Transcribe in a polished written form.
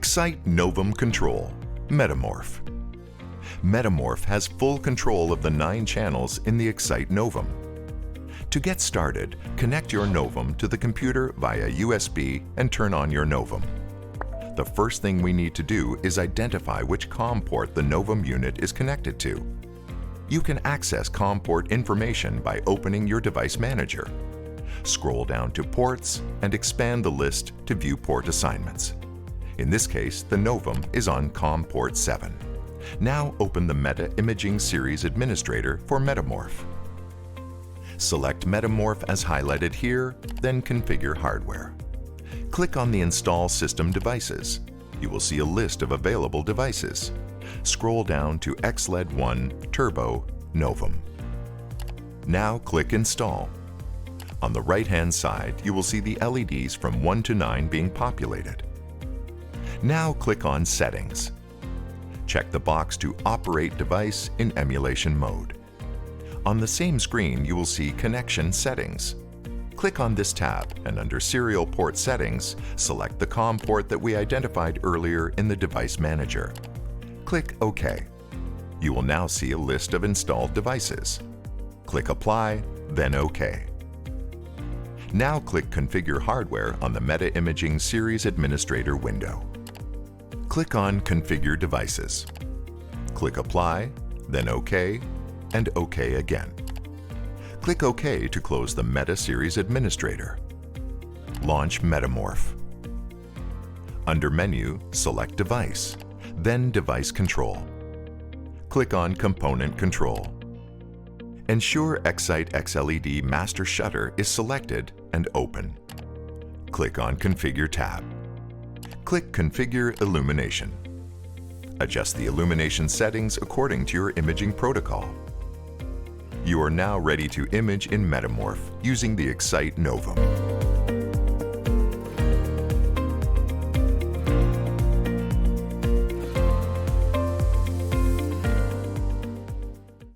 X-Cite NOVEM Control, Metamorph. Metamorph has full control of the 9 channels in the X-Cite NOVEM. To get started, connect your NOVEM to the computer via USB and turn on your NOVEM. The first thing we need to do is identify which COM port the NOVEM unit is connected to. You can access COM port information by opening your device manager. Scroll down to Ports and expand the list to view port assignments. In this case, the NOVEM is on COM port 7. Now open the Meta Imaging Series Administrator for Metamorph. Select Metamorph as highlighted here, then Configure Hardware. Click on the Install System Devices. You will see a list of available devices. Scroll down to XLED 1 Turbo NOVEM. Now click Install. On the right-hand side, you will see the LEDs from 1 to 9 being populated. Now click on Settings. Check the box to operate device in emulation mode. On the same screen, you will see Connection Settings. Click on this tab and under Serial Port Settings, select the COM port that we identified earlier in the Device Manager. Click OK. You will now see a list of installed devices. Click Apply, then OK. Now click Configure Hardware on the Meta Imaging Series Administrator window. Click on Configure Devices. Click Apply, then OK, and OK again. Click OK to close the Meta Series Administrator. Launch Metamorph. Under Menu, select Device, then Device Control. Click on Component Control. Ensure X-Cite XLED Master Shutter is selected and open. Click on Configure tab. Click Configure Illumination. Adjust the illumination settings according to your imaging protocol. You are now ready to image in Metamorph using the X-Cite NOVEM.